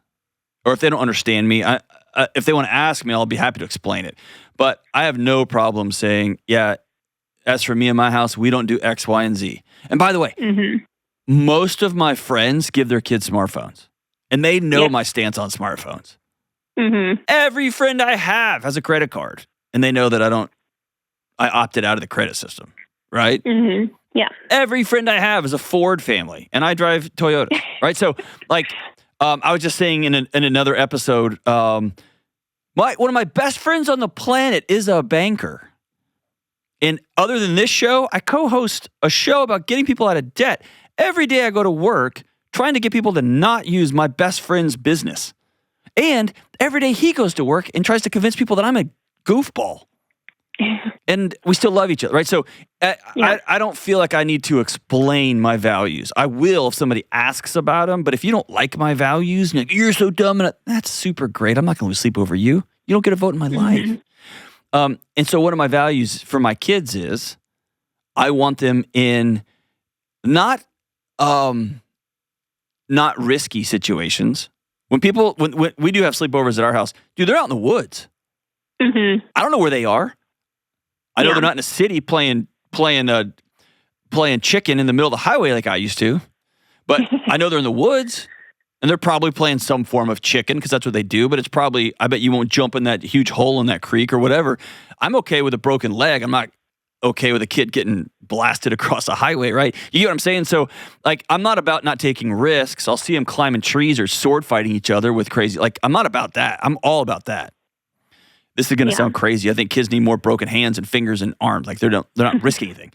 or if they don't understand me, if they want to ask me, I'll be happy to explain it. But I have no problem saying, yeah, as for me and my house, we don't do X, Y, and Z. And by the way, most of my friends give their kids smartphones, and they know my stance on smartphones. Every friend I have has a credit card, and they know that I opted out of the credit system, right? Yeah. Every friend I have is a Ford family, and I drive Toyota, right? So, like, I was just saying in another episode, one of my best friends on the planet is a banker. And other than this show, I co-host a show about getting people out of debt. Every day I go to work trying to get people to not use my best friend's business. And every day he goes to work and tries to convince people that I'm a goofball. And we still love each other, right? So I don't feel like I need to explain my values. I will if somebody asks about them, but if you don't like my values, and you're so dumb, and that's super great. I'm not going to sleep over you. You don't get a vote in my life. And so one of my values for my kids is I want them in not risky situations. When we do have sleepovers at our house, dude, they're out in the woods. I don't know where they are. I know they're not in a city playing chicken in the middle of the highway like I used to, but I know they're in the woods, and they're probably playing some form of chicken because that's what they do. But it's probably, I bet you won't jump in that huge hole in that creek or whatever. I'm okay with a broken leg. I'm not okay with a kid getting blasted across a highway, right? You get what I'm saying? So, like, I'm not about not taking risks. I'll see them climbing trees or sword fighting each other with crazy. Like, I'm not about that. I'm all about that. This is going to sound crazy. I think kids need more broken hands and fingers and arms. Like, they're not risking anything.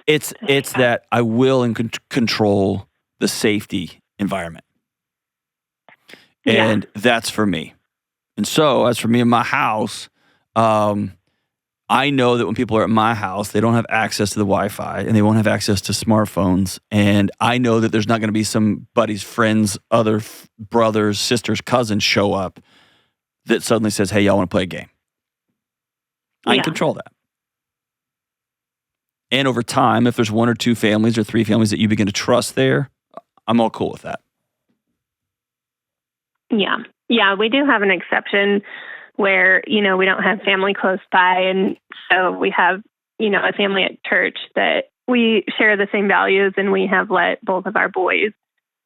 It's that I will control the safety environment. And that's for me. And so, as for me and my house, I know that when people are at my house, they don't have access to the Wi-Fi and they won't have access to smartphones. And I know that there's not going to be somebody's friends, other brothers, sisters, cousins show up that suddenly says, hey, y'all want to play a game? I can control that. And over time, if there's 1 or 2 families or 3 families that you begin to trust there, I'm all cool with that. Yeah. Yeah, we do have an exception where, we don't have family close by. And so we have, a family at church that we share the same values, and we have let both of our boys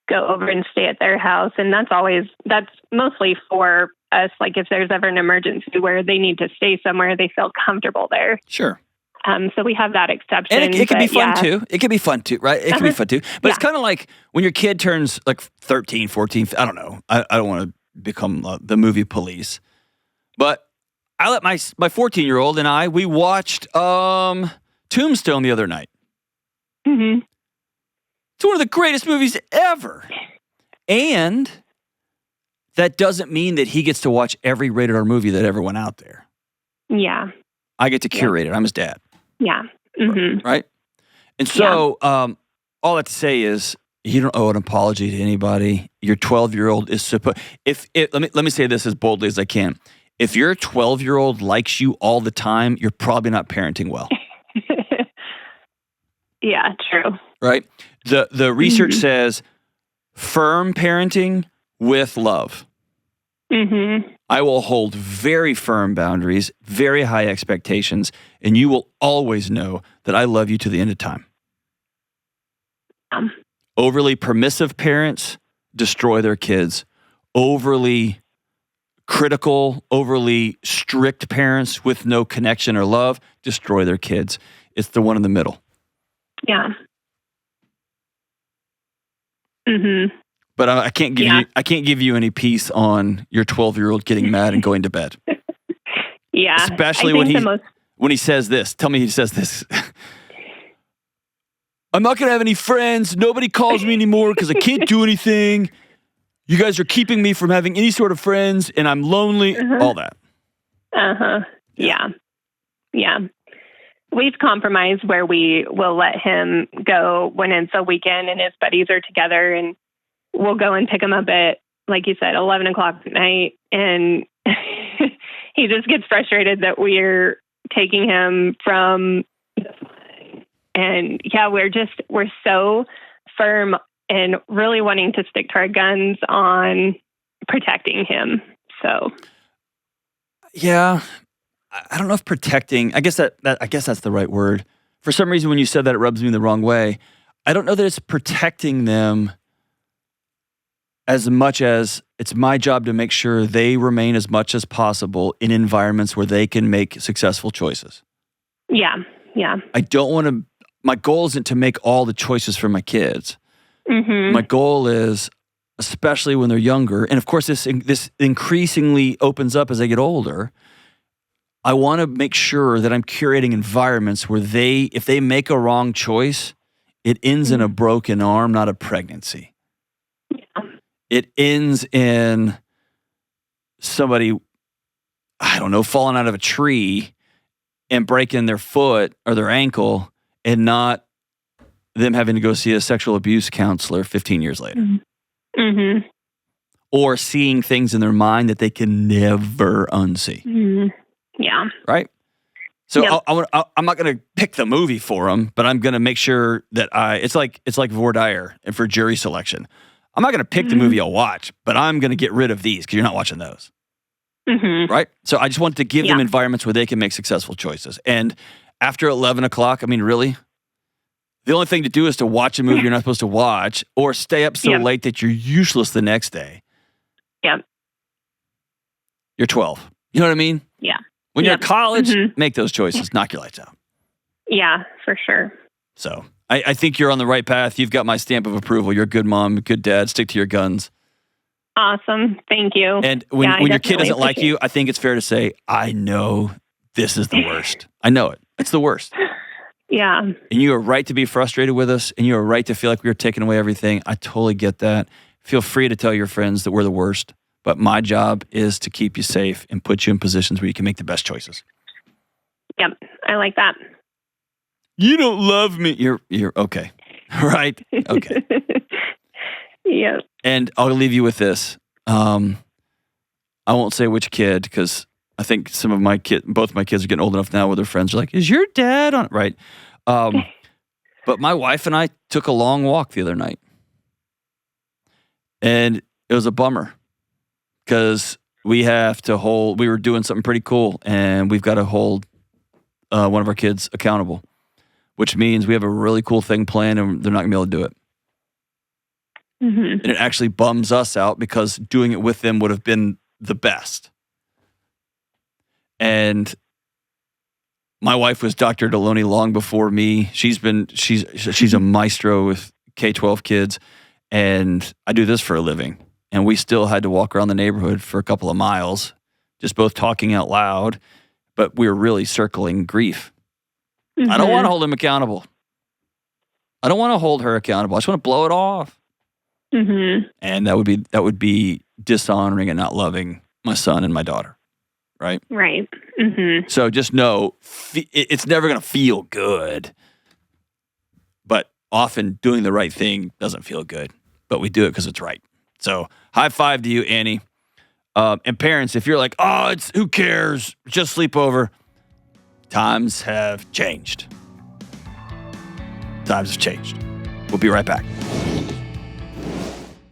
go over and stay at their house. And that's mostly for us. Like if there's ever an emergency where they need to stay somewhere, they feel comfortable there. Sure. So we have that exception. And it can be fun too. It can be fun too, right? It can be fun too. But it's kind of like when your kid turns like 13, 14, I don't know. I don't want to become the movie police. But I let my 14-year-old and we watched Tombstone the other night. Mm-hmm. It's one of the greatest movies ever. And that doesn't mean that he gets to watch every rated R movie that ever went out there. Yeah. I get to curate it. I'm his dad. Yeah. Mm-hmm. Right? And so all that to say is you don't owe an apology to anybody. Your 12-year-old is supposed... Let me say this as boldly as I can. If your 12-year-old likes you all the time, you're probably not parenting well. Yeah, true. Right? The research says firm parenting with love. Mm-hmm. I will hold very firm boundaries, very high expectations, and you will always know that I love you to the end of time. Overly permissive parents destroy their kids. Overly critical, overly strict parents with no connection or love destroy their kids. It's the one in the middle. Yeah. Mm-hmm. But I can't give you any peace on your 12-year-old getting mad and going to bed. Yeah. Especially when he says this. Tell me he says this. I'm not going to have any friends. Nobody calls me anymore because I can't do anything. You guys are keeping me from having any sort of friends, and I'm lonely. All that. Yeah. Yeah. We've compromised where we will let him go when it's a weekend and his buddies are together, and we'll go and pick him up at, like you said, 11 o'clock at night. And he just gets frustrated that we're taking him from, and we're so firm and really wanting to stick to our guns on protecting him. So. Yeah. I don't know if protecting, I guess that's the right word. For some reason, when you said that, it rubs me the wrong way. I don't know that it's protecting them as much as it's my job to make sure they remain as much as possible in environments where they can make successful choices. Yeah. Yeah. I don't want to, my goal isn't to make all the choices for my kids. Mm-hmm. My goal is, especially when they're younger, and of course this increasingly opens up as they get older, I want to make sure that I'm curating environments where if they make a wrong choice, it ends in a broken arm, not a pregnancy. Yeah. It ends in somebody, I don't know, falling out of a tree and breaking their foot or their ankle, and not them having to go see a sexual abuse counselor 15 years later. Mm-hmm. Or seeing things in their mind that they can never unsee. Mm-hmm. Yeah. Right? So I'm not going to pick the movie for them, but I'm going to make sure that it's like voir dire and for jury selection. I'm not going to pick the movie I'll watch, but I'm going to get rid of these because you're not watching those. Mm-hmm. Right? So I just want to give them environments where they can make successful choices. And after 11 o'clock, I mean, really? The only thing to do is to watch a movie you're not supposed to watch, or stay up so late that you're useless the next day. Yep. You're 12. You know what I mean? Yeah. When you're in college, make those choices. Knock your lights out. Yeah, for sure. So I think you're on the right path. You've got my stamp of approval. You're a good mom, good dad. Stick to your guns. Awesome. Thank you. And when your kid doesn't like you, I think it's fair to say, I know this is the worst. I know it. It's the worst. Yeah. And you are right to be frustrated with us, and you are right to feel like we were taking away everything. I totally get that. Feel free to tell your friends that we're the worst. But my job is to keep you safe and put you in positions where you can make the best choices. Yep. I like that. You don't love me. You're okay. Right? Okay. Yeah. And I'll leave you with this. I won't say which kid, because I think both my kids are getting old enough now where their friends are like, is your dad on? Right. But my wife and I took a long walk the other night. And it was a bummer because we were doing something pretty cool, and we've got to hold one of our kids accountable, which means we have a really cool thing planned and they're not going to be able to do it. Mm-hmm. And it actually bums us out because doing it with them would have been the best. And my wife was Dr. Delony long before me. She's a maestro with K-12 kids, and I do this for a living. And we still had to walk around the neighborhood for a couple of miles, just both talking out loud, but we were really circling grief. Mm-hmm. I don't want to hold him accountable. I don't want to hold her accountable. I just want to blow it off. Mm-hmm. And that would be dishonoring and not loving my son and my daughter, right? Right. Mm-hmm. So just know it's never going to feel good, but often doing the right thing doesn't feel good, but we do it because it's right. So high five to you, Annie. And parents, if you're like, oh, who cares? Just sleepover. Times have changed. Times have changed. We'll be right back.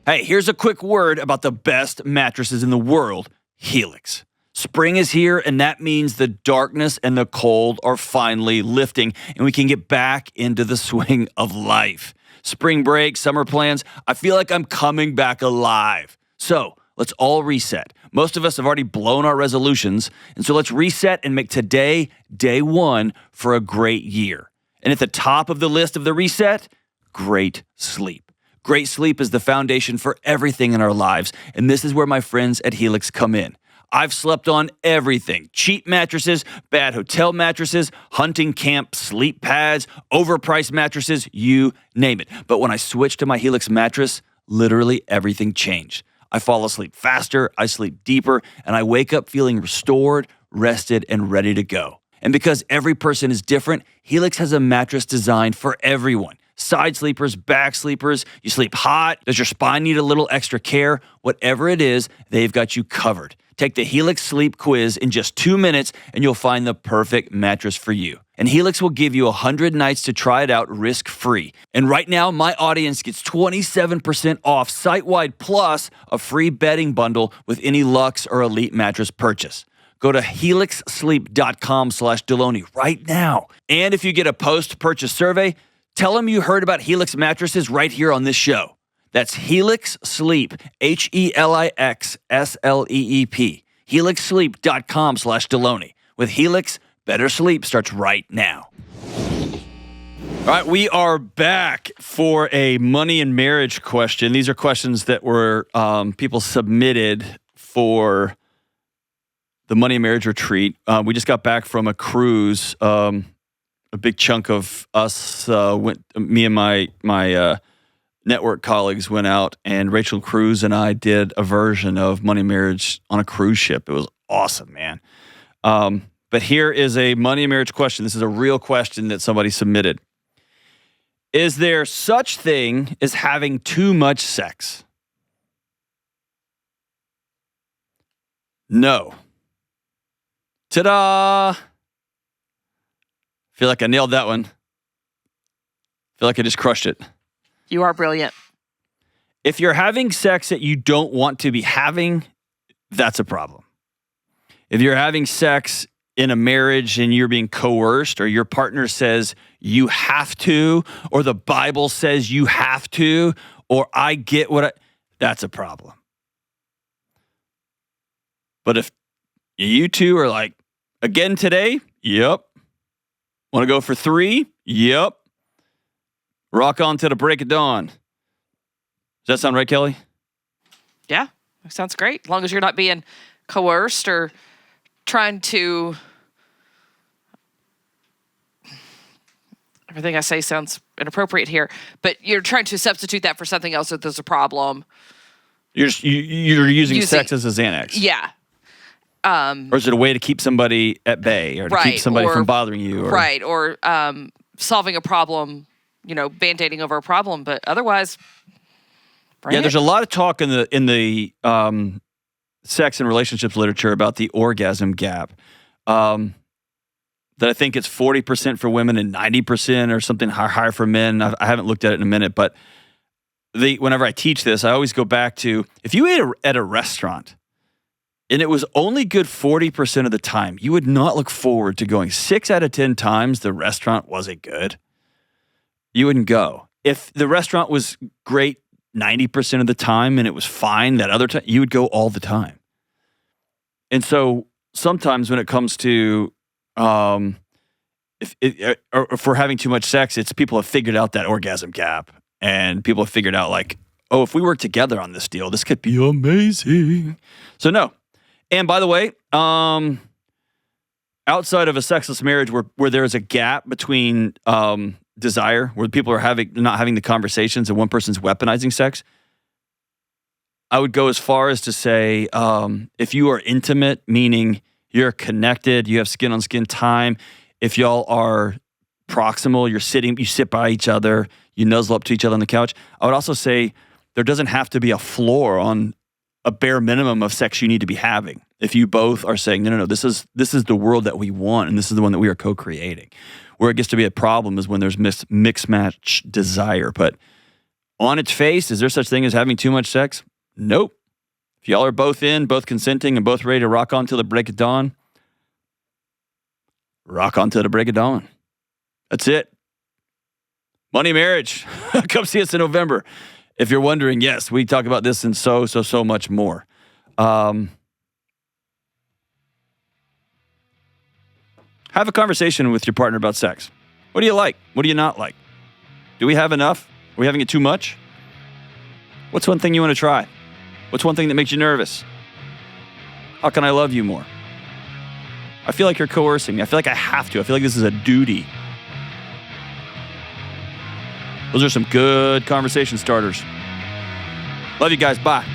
Hey, here's a quick word about the best mattresses in the world, Helix. Spring is here, and that means the darkness and the cold are finally lifting, and we can get back into the swing of life. Spring break, summer plans, I feel like I'm coming back alive. So let's all reset. Most of us have already blown our resolutions, and so let's reset and make today day one for a great year. And at the top of the list of the reset, great sleep. Great sleep is the foundation for everything in our lives, and this is where my friends at Helix come in. I've slept on everything: cheap mattresses, bad hotel mattresses, hunting camp sleep pads, overpriced mattresses, you name it. But when I switched to my Helix mattress, literally everything changed. I fall asleep faster, I sleep deeper, and I wake up feeling restored, rested, and ready to go. And because every person is different, Helix has a mattress designed for everyone. Side sleepers, back sleepers, you sleep hot, does your spine need a little extra care? Whatever it is, they've got you covered. Take the Helix Sleep Quiz in just 2 minutes and you'll find the perfect mattress for you. And Helix will give you 100 nights to try it out risk-free. And right now, my audience gets 27% off site-wide plus a free bedding bundle with any Luxe or Elite mattress purchase. Go to helixsleep.com/Delony right now. And if you get a post-purchase survey, tell them you heard about Helix mattresses right here on this show. That's Helix Sleep, HelixSleep. helixsleep.com/Delony. With Helix, better sleep starts right now. All right, we are back for a money and marriage question. These are questions that were people submitted for the money and marriage retreat. We just got back from a cruise. A big chunk of us me and my network colleagues went out, and Rachel Cruz and I did a version of Money and Marriage on a cruise ship. It was awesome, man. But here is a money and marriage question. This is a real question that somebody submitted. Is there such thing as having too much sex? No. Ta-da! Feel like I nailed that one. Feel like I just crushed it. You are brilliant. If you're having sex that you don't want to be having, that's a problem. If you're having sex in a marriage and you're being coerced, or your partner says you have to, or the Bible says you have to, or I get that's a problem. But if you two are like, again today, yep. Want to go for 3? Yep. Rock on to the break of dawn. Does that sound right, Kelly? Yeah, that sounds great. As long as you're not being coerced or trying to... Everything I say sounds inappropriate here, but you're trying to substitute that for something else if there's a problem. You're using sex as a Xanax. Yeah. Or is it a way to keep somebody at bay, or to keep somebody from bothering you? Right, or solving a problem, Band-Aiding over a problem, but otherwise, there's a lot of talk in the sex and relationships literature about the orgasm gap. that I think it's 40% for women and 90% or something higher for men. I haven't looked at it in a minute, but whenever I teach this, I always go back to, if you ate at a restaurant and it was only good 40% of the time, you would not look forward to going. 6 out of 10 times the restaurant wasn't good, you wouldn't go. If the restaurant was great 90% of the time and it was fine that other time, you would go all the time. And so sometimes when it comes to or for having too much sex, it's people have figured out that orgasm gap, and people have figured out like, oh, if we work together on this deal, this could be amazing. So no. And by the way, outside of a sexless marriage where there is a gap between desire, where people are not having the conversations and one person's weaponizing sex, I would go as far as to say, if you are intimate, meaning you're connected, you have skin on skin time, if y'all are proximal, you sit by each other, you nuzzle up to each other on the couch, I would also say there doesn't have to be a floor on a bare minimum of sex you need to be having. If you both are saying, no, this is the world that we want, and this is the one that we are co-creating. Where it gets to be a problem is when there's mixed match desire. But on its face, is there such thing as having too much sex? Nope. If y'all are both both consenting, and both ready to rock on till the break of dawn, rock on till the break of dawn. That's it. Money Marriage. Come see us in November. If you're wondering, yes, we talk about this and so much more. Have a conversation with your partner about sex. What do you like? What do you not like? Do we have enough? Are we having it too much? What's one thing you want to try? What's one thing that makes you nervous? How can I love you more? I feel like you're coercing me. I feel like I have to. I feel like this is a duty. Those are some good conversation starters. Love you guys. Bye.